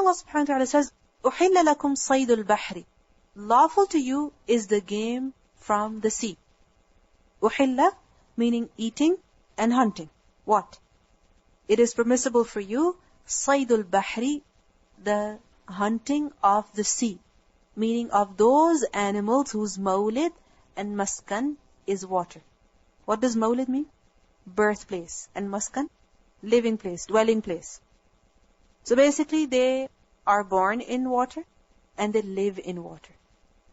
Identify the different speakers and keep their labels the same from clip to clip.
Speaker 1: Allah subhanahu wa ta'ala says, أُحِلَّ لَكُمْ صَيْدُ الْبَحْرِ. Lawful to you is the game from the sea. أُحِلَّ meaning eating and hunting. What? It is permissible for you, صَيْدُ الْبَحْرِ, the hunting of the sea. Meaning of those animals whose mawlid and maskan is water. What does mawlid mean? Birthplace. And maskan? Living place, dwelling place. So basically they are born in water and they live in water.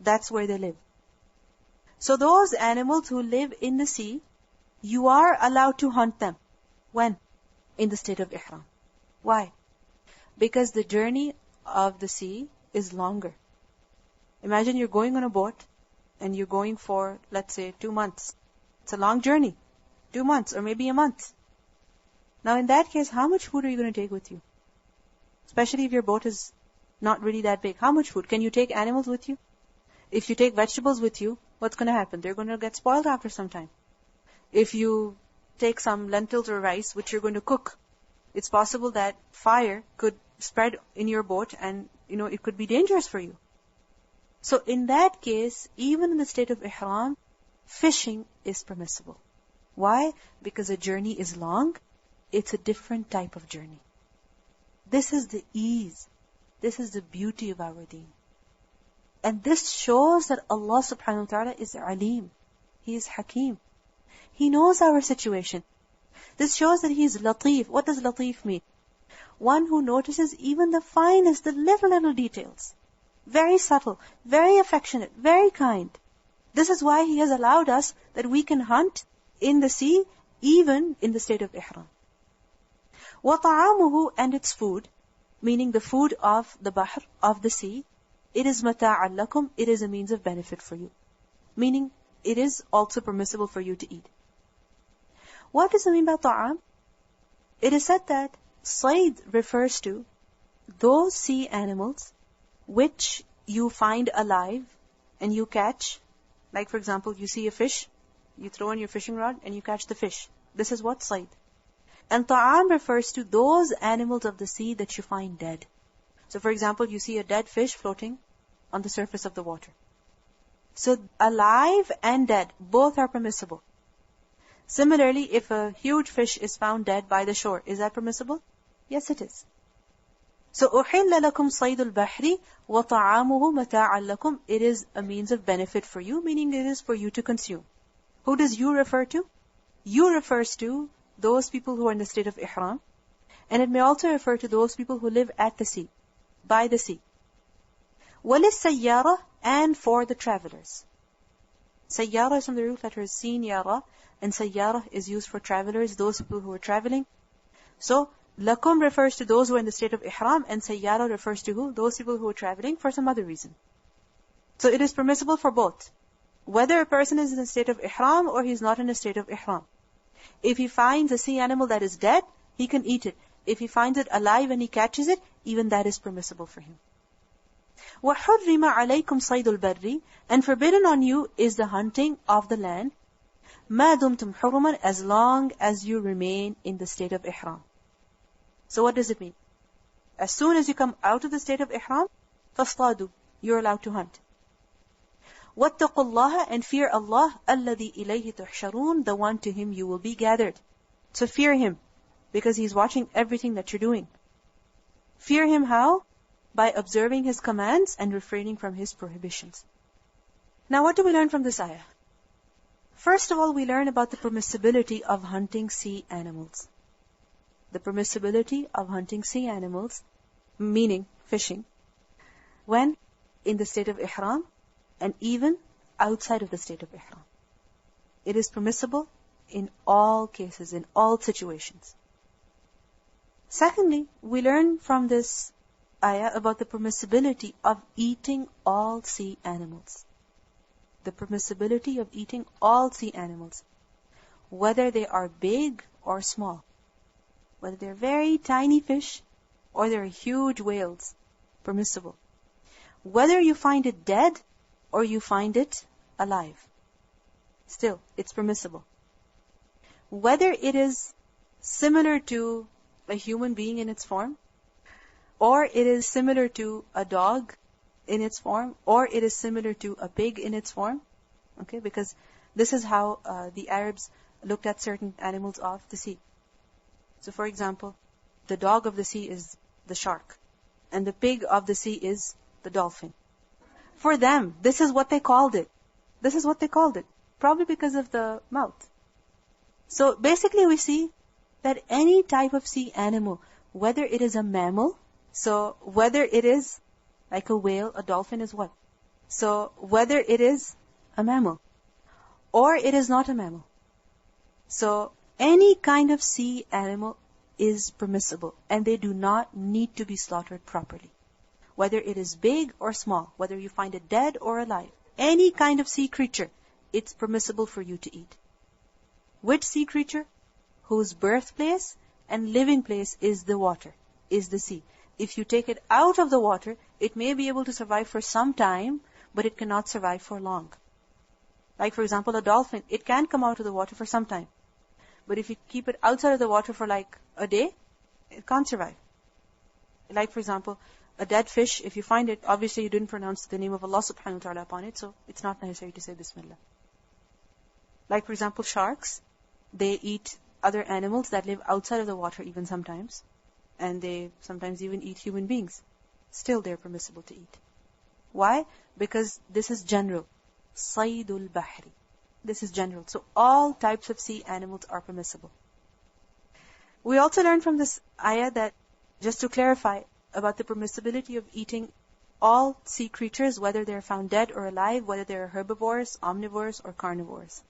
Speaker 1: That's where they live. So those animals who live in the sea, you are allowed to hunt them. When? In the state of ihram. Why? Because the journey of the sea is longer. Imagine you're going on a boat and you're going for, let's say, 2 months. It's a long journey. 2 months or maybe a month. Now in that case, how much food are you going to take with you? Especially if your boat is not really that big. How much food? Can you take animals with you? If you take vegetables with you, what's going to happen? They're going to get spoiled after some time. If you take some lentils or rice, which you're going to cook, it's possible that fire could spread in your boat and, it could be dangerous for you. So in that case, even in the state of ihram, fishing is permissible. Why? Because a journey is long. It's a different type of journey. This is the ease. This is the beauty of our deen. And this shows that Allah subhanahu wa ta'ala is alim. He is hakim. He knows our situation. This shows that He is latif. What does latif mean? One who notices even the finest, the little details. Very subtle, very affectionate, very kind. This is why He has allowed us that we can hunt in the sea, even in the state of ihram. وَطَعَامُهُ, and its food, meaning the food of the bahr, of the sea, it is مَتَاعًا لَكُمْ, it is a means of benefit for you. Meaning, it is also permissible for you to eat. What does it mean by ta'am? It is said that Sayd refers to those sea animals which you find alive and you catch. Like for example, you see a fish, you throw in your fishing rod and you catch the fish. This is what Sayd. And ta'am refers to those animals of the sea that you find dead. So for example, you see a dead fish floating on the surface of the water. So alive and dead, both are permissible. Similarly, if a huge fish is found dead by the shore, is that permissible? Yes, it is. So أُحِلَّ لَكُمْ صَيْدُ الْبَحْرِ وَطَعَامُهُ مَتَاعًا لَكُمْ. It is a means of benefit for you, meaning it is for you to consume. Who does you refer to? You refers to those people who are in the state of ihram. And it may also refer to those people who live at the sea, by the sea. وَلِلسَّيَّارَةِ, and for the travelers. Sayyara is from the root letters sin, yara, and sayyara is used for travelers, those people who are traveling. So, lakum refers to those who are in the state of ihram, and sayyara refers to who? Those people who are traveling for some other reason. So it is permissible for both. Whether a person is in a state of ihram or he is not in a state of ihram. If he finds a sea animal that is dead, he can eat it. If he finds it alive and he catches it, even that is permissible for him. وَحُرِّمَ عَلَيْكُمْ صَيْدُ الْبَرِّ, and forbidden on you is the hunting of the land, مَا دُمْتُمْ حُرُمًا, as long as you remain in the state of ihram. So what does it mean? As soon as you come out of the state of ihram, فَاصْطَادُوا, you're allowed to hunt. وَاتَّقُوا اللَّهَ, and fear Allah, الَّذِي إِلَيْهِ تُحْشَرُونَ, the one to Him you will be gathered. So fear Him, because He's watching everything that you're doing. Fear Him how? By observing His commands and refraining from His prohibitions. Now what do we learn from this ayah? First of all, we learn about the permissibility of hunting sea animals. The permissibility of hunting sea animals, meaning fishing, when in the state of ihram and even outside of the state of ihram. It is permissible in all cases, in all situations. Secondly, we learn from this ayah about the permissibility of eating all sea animals. The permissibility of eating all sea animals, whether they are big or small, whether they're very tiny fish or they're huge whales, permissible. Whether you find it dead or you find it alive, still, it's permissible. Whether it is similar to a human being in its form, or it is similar to a dog in its form, or it is similar to a pig in its form. Okay, because this is how the Arabs looked at certain animals of the sea. So for example, the dog of the sea is the shark, and the pig of the sea is the dolphin. For them, this is what they called it. This is what they called it, probably because of the mouth. So basically we see that any type of sea animal, whether it is a mammal, so whether it is like a whale, a dolphin is what? So whether it is a mammal or it is not a mammal. So any kind of sea animal is permissible, and they do not need to be slaughtered properly. Whether it is big or small, whether you find it dead or alive, any kind of sea creature, it's permissible for you to eat. Which sea creature? Whose birthplace and living place is the water, is the sea. If you take it out of the water, it may be able to survive for some time, but it cannot survive for long. Like for example, a dolphin, it can come out of the water for some time. But if you keep it outside of the water for like a day, it can't survive. Like for example, a dead fish, if you find it, obviously you didn't pronounce the name of Allah subhanahu wa ta'ala upon it, so it's not necessary to say Bismillah. Like for example, sharks, they eat other animals that live outside of the water even sometimes. And they sometimes even eat human beings. Still they're permissible to eat. Why? Because this is general. Saydul Bahri. This is general. So all types of sea animals are permissible. We also learn from this ayah that, just to clarify, about the permissibility of eating all sea creatures, whether they're found dead or alive, whether they're herbivores, omnivores, or carnivores.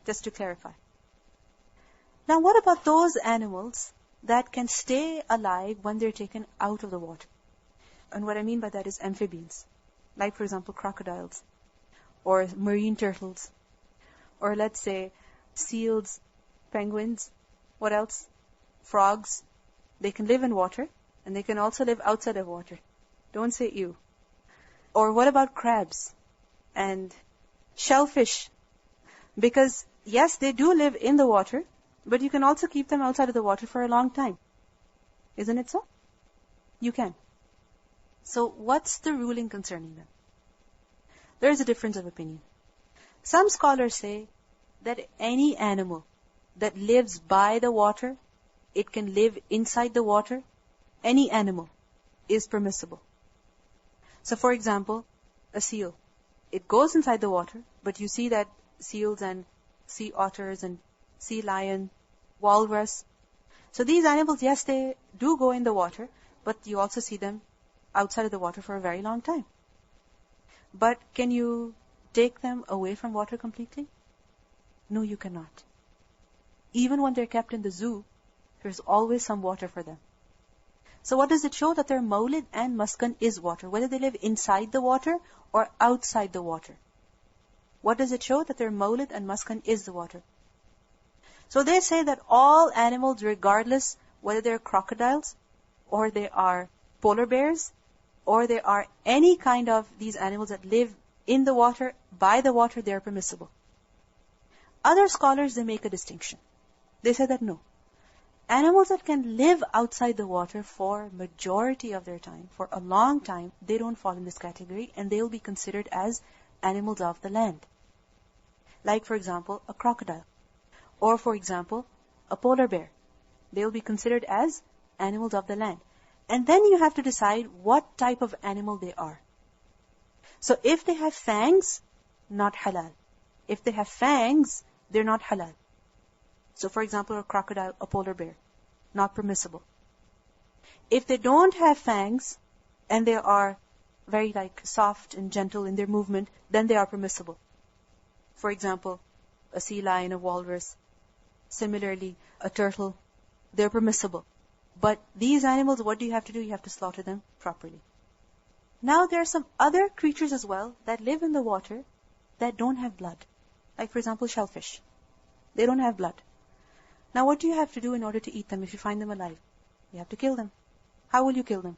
Speaker 1: Just to clarify. Now what about those animals that can stay alive when they're taken out of the water? And what I mean by that is amphibians. Like for example, crocodiles, or marine turtles, or let's say seals, penguins, what else? Frogs. They can live in water, and they can also live outside of water. Don't say ew. Or what about crabs and shellfish? Because yes, they do live in the water, but you can also keep them outside of the water for a long time. Isn't it so? You can. So what's the ruling concerning them? There is a difference of opinion. Some scholars say that any animal that lives by the water, it can live inside the water, any animal is permissible. So for example, a seal. It goes inside the water, but you see that seals and sea otters and sea lion, walrus. So these animals, yes, they do go in the water, but you also see them outside of the water for a very long time. But can you take them away from water completely? No, you cannot. Even when they're kept in the zoo, there's always some water for them. So what does it show? That their mawlid and maskan is water, whether they live inside the water or outside the water. What does it show? That their mawlid and maskan is the water. So they say that all animals, regardless whether they're crocodiles, or they are polar bears, or they are any kind of these animals that live in the water, by the water, they are permissible. Other scholars, they make a distinction. They say that no. Animals that can live outside the water for majority of their time, for a long time, they don't fall in this category, and they will be considered as animals of the land. Like for example, a crocodile. Or for example, a polar bear. They will be considered as animals of the land. And then you have to decide what type of animal they are. So if they have fangs, not halal. If they have fangs, they're not halal. So for example, a crocodile, a polar bear, not permissible. If they don't have fangs, and they are very soft and gentle in their movement, then they are permissible. For example, a sea lion, a walrus, similarly, a turtle, they're permissible. But these animals, what do you have to do? You have to slaughter them properly. Now there are some other creatures as well that live in the water that don't have blood. Like for example, shellfish. They don't have blood. Now what do you have to do in order to eat them if you find them alive? You have to kill them. How will you kill them?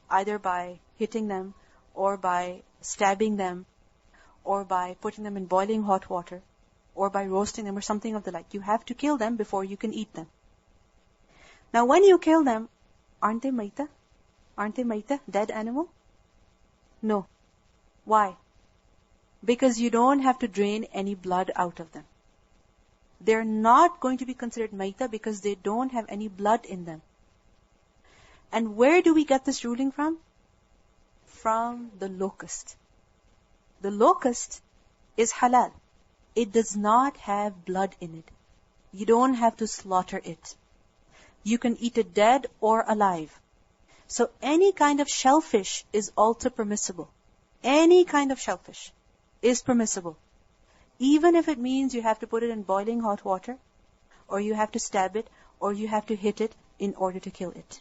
Speaker 1: Either by hitting them, or by stabbing them, or by putting them in boiling hot water, or by roasting them or something of the like. You have to kill them before you can eat them. Now when you kill them, aren't they maita? Aren't they maita, dead animal? No. Why? Because you don't have to drain any blood out of them. They're not going to be considered maita because they don't have any blood in them. And where do we get this ruling from? From the locust. The locust is halal. It does not have blood in it. You don't have to slaughter it. You can eat it dead or alive. So any kind of shellfish is also permissible. Any kind of shellfish is permissible. Even if it means you have to put it in boiling hot water, or you have to stab it, or you have to hit it in order to kill it.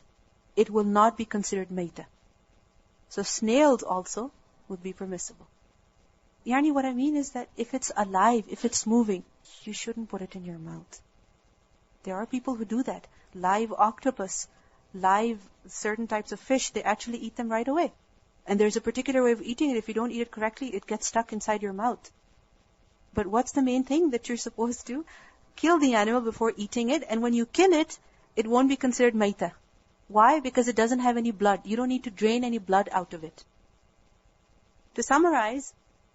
Speaker 1: It will not be considered maita. So snails also would be permissible. Yani what I mean is that if it's alive, if it's moving, you shouldn't put it in your mouth. There are people who do that. Live octopus, live certain types of fish, they actually eat them right away. And there's a particular way of eating it. If you don't eat it correctly, it gets stuck inside your mouth. But what's the main thing that you're supposed to? Kill the animal before eating it. And when you kill it, it won't be considered maita. Why? Because it doesn't have any blood. You don't need to drain any blood out of it. To summarize,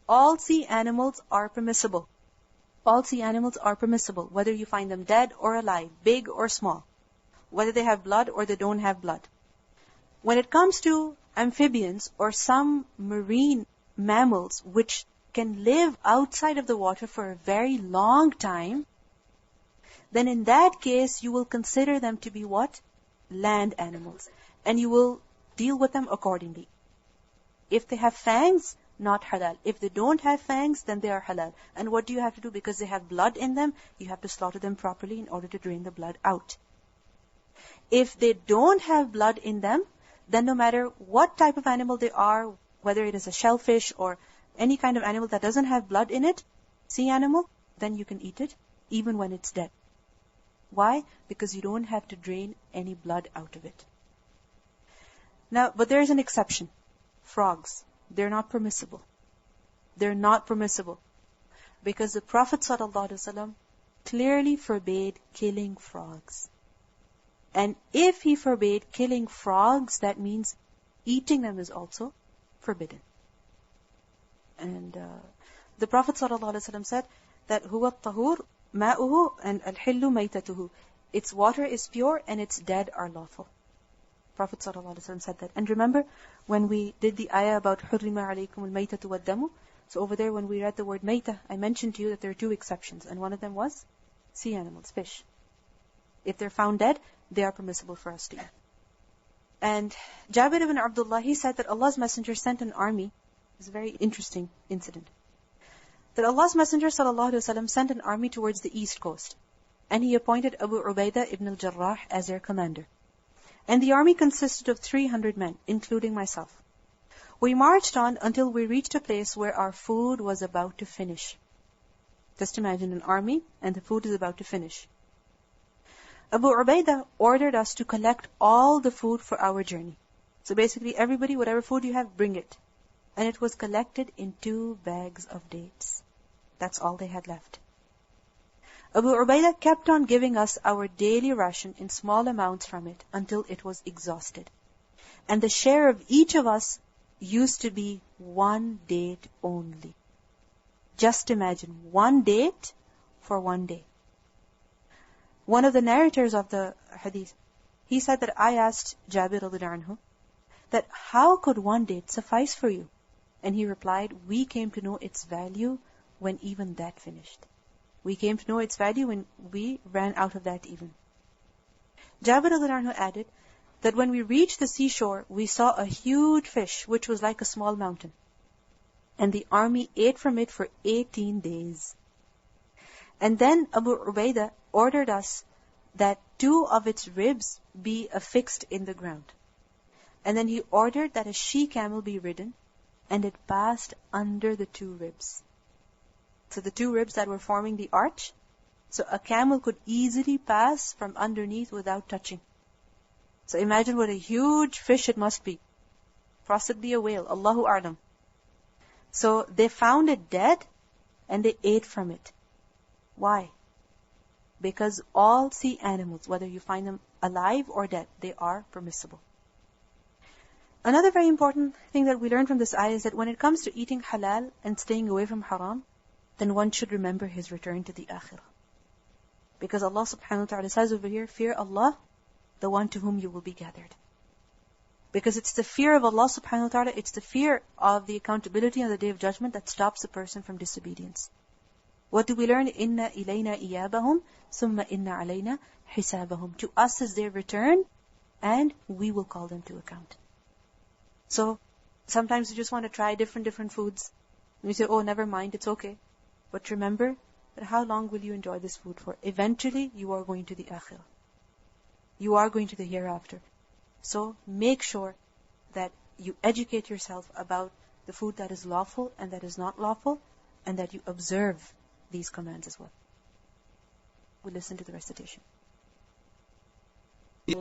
Speaker 1: all sea animals are permissible. All sea animals are permissible, whether you find them dead or alive, big or small, whether they have blood or they don't have blood. When it comes to amphibians or some marine mammals which can live outside of the water for a very long time, then in that case you will consider them to be what? Land animals. And you will deal with them accordingly. If they have fangs, not halal. If they don't have fangs, then they are halal. And what do you have to do? Because they have blood in them, you have to slaughter them properly in order to drain the blood out. If they don't have blood in them, then no matter what type of animal they are, whether it is a shellfish or any kind of animal that doesn't have blood in it, sea animal, then you can eat it, even when it's dead. Why? Because you don't have to drain any blood out of it. Now, but there's an exception. Frogs. They're not permissible. They're not permissible. Because the Prophet ﷺ clearly forbade killing frogs. And if he forbade killing frogs, that means eating them is also forbidden. And the Prophet ﷺ said that huwa at-tahur ma'uhu and al-hillu maytatuhu. Its water is pure and its dead are lawful. Prophet ﷺ said that. And remember when we did the ayah about حُرِّمَ عَلَيْكُمُ الْمَيْتَةُ وَالدَّمُ? So over there when we read the word mayta, I mentioned to you that there are two exceptions. And one of them was sea animals, fish. If they're found dead, they are permissible for us to eat. And Jabir ibn Abdullah, he said that Allah's Messenger sent an army. It's a very interesting incident. That Allah's Messenger ﷺ sent an army towards the east coast. And he appointed Abu Ubaidah ibn al-Jarrah as their commander. And the army consisted of 300 men, including myself. We marched on until we reached a place where our food was about to finish. Just imagine an army and the food is about to finish. Abu Ubaidah ordered us to collect all the food for our journey. So basically everybody, whatever food you have, bring it. And it was collected in 2 bags of dates. That's all they had left. Abu Ubaidah kept on giving us our daily ration in small amounts from it until it was exhausted. And the share of each of us used to be 1 date only. Just imagine, 1 date for 1 day. One of the narrators of the hadith, he said that I asked Jabir radhiyallahu anhu that how could 1 date suffice for you? And he replied, we came to know its value when even that finished. We came to know its value when we ran out of that even. Jabir radhiyallahu anhu added that when we reached the seashore, we saw a huge fish which was like a small mountain. And the army ate from it for 18 days. And then Abu Ubaidah ordered us that 2 of its ribs be affixed in the ground. And then he ordered that a she-camel be ridden, and it passed under the 2 ribs. So the 2 ribs that were forming the arch, so a camel could easily pass from underneath without touching. So imagine what a huge fish it must be. Possibly a whale, Allahu A'lam. So they found it dead, and they ate from it. Why? Because all sea animals, whether you find them alive or dead, they are permissible. Another very important thing that we learn from this ayah is that when it comes to eating halal and staying away from haram, then one should remember his return to the akhirah. Because Allah subhanahu wa ta'ala says over here, fear Allah, the one to whom you will be gathered. Because it's the fear of Allah subhanahu wa ta'ala, it's the fear of the accountability on the Day of Judgment that stops a person from disobedience. What do we learn? Inna ilayna iyabahum, summa inna alayna hisabahum. To us is their return, and we will call them to account. So, sometimes you just want to try different foods. And you say, oh, never mind, it's okay. But remember that how long will you enjoy this food for? Eventually, you are going to the akhirah. You are going to the hereafter. So, make sure that you educate yourself about the food that is lawful and that is not lawful, and that you observe these commands as well. We'll listen to the recitation. You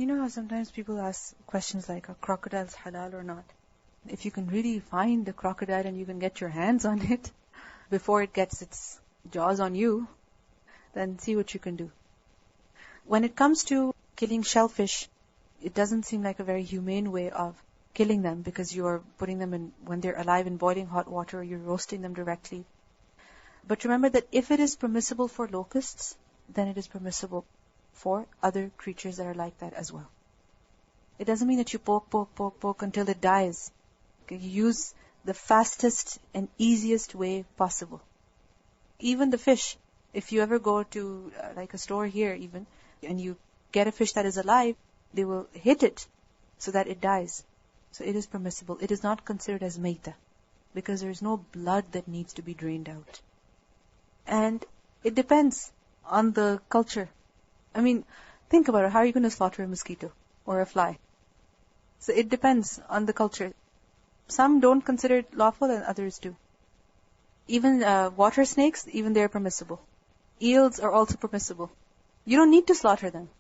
Speaker 1: know how sometimes people ask questions like, are crocodiles halal or not? If you can really find the crocodile and you can get your hands on it before it gets its jaws on you, then see what you can do. When it comes to killing shellfish, it doesn't seem like a very humane way of killing them, because you are putting them in, when they're alive, in boiling hot water, or you're roasting them directly. But remember that if it is permissible for locusts, then it is permissible for other creatures that are like that as well. It doesn't mean that you poke until it dies. You use the fastest and easiest way possible. Even the fish, if you ever go to like a store here even, and you get a fish that is alive, they will hit it so that it dies. So it is permissible. It is not considered as maita, because there is no blood that needs to be drained out. And it depends on the culture. I mean, think about it. How are you going to slaughter a mosquito or a fly? So it depends on the culture. Some don't consider it lawful and others do. Even water snakes, even they're permissible. Eels are also permissible. You don't need to slaughter them,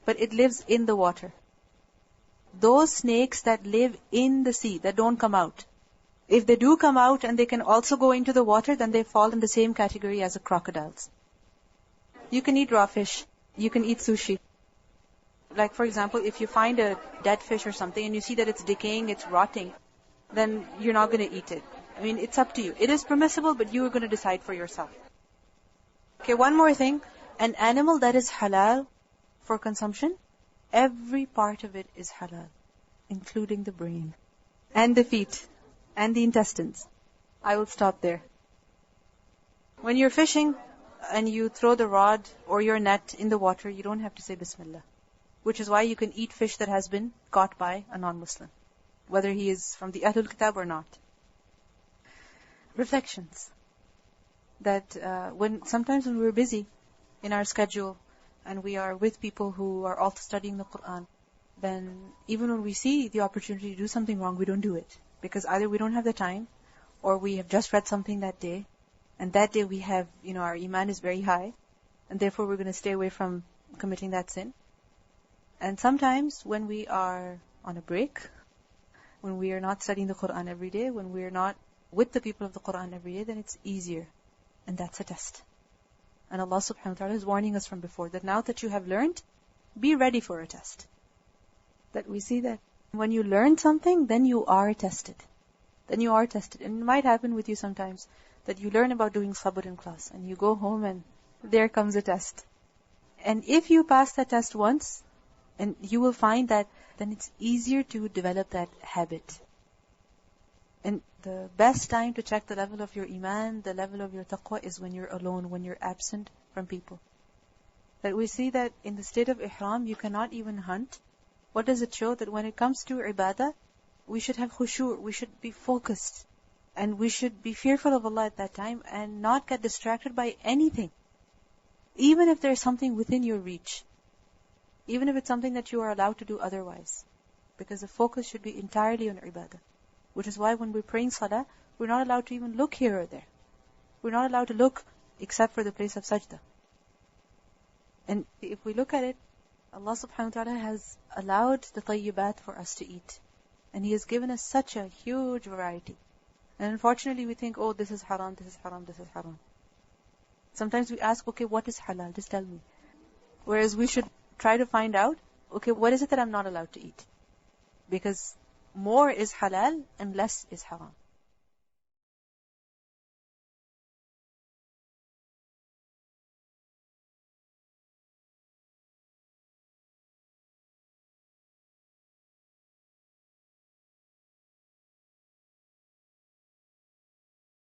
Speaker 1: but it lives in the water. Those snakes that live in the sea, that don't come out, if they do come out and they can also go into the water, then they fall in the same category as the crocodiles. You can eat raw fish. You can eat sushi. Like for example, if you find a dead fish or something and you see that it's decaying, it's rotting, then you're not going to eat it. I mean, it's up to you. It is permissible, but you are going to decide for yourself. Okay, one more thing. An animal that is halal for consumption, every part of it is halal, including the brain, and the feet, and the intestines. I will stop there. When you're fishing and you throw the rod or your net in the water, you don't have to say Bismillah. Which is why you can eat fish that has been caught by a non-Muslim, whether he is from the Ahlul Kitab or not. Reflections. That sometimes when we're busy in our schedule and we are with people who are also studying the Quran, then even when we see the opportunity to do something wrong, we don't do it. Because either we don't have the time, or we have just read something that day, and that day we have, our iman is very high, and therefore we're going to stay away from committing that sin. And sometimes when we are on a break, when we are not studying the Quran every day, when we are not with the people of the Quran every day, then it's easier. And that's a test. And Allah subhanahu wa ta'ala is warning us from before that now that you have learned, be ready for a test. That we see that when you learn something, then you are tested. Then you are tested. And it might happen with you sometimes that you learn about doing sabr in class and you go home and there comes a test. And if you pass that test once, and you will find that then it's easier to develop that habit. And the best time to check the level of your iman, the level of your taqwa, is when you're alone, when you're absent from people. That we see that in the state of ihram, you cannot even hunt. What does it show? That when it comes to ibadah, we should have khushu', we should be focused. And we should be fearful of Allah at that time and not get distracted by anything. Even if there's something within your reach. Even if it's something that you are allowed to do otherwise. Because the focus should be entirely on ibadah. Which is why when we're praying salah, we're not allowed to even look here or there. We're not allowed to look except for the place of sajda. And if we look at it, Allah subhanahu wa ta'ala has allowed the tayyibat for us to eat. And He has given us such a huge variety. And unfortunately we think, oh, this is haram, this is haram, this is haram. Sometimes we ask, okay, what is halal? Just tell me. Whereas we should try to find out okay, what is it that I'm not allowed to eat? Because more is halal and less is haram.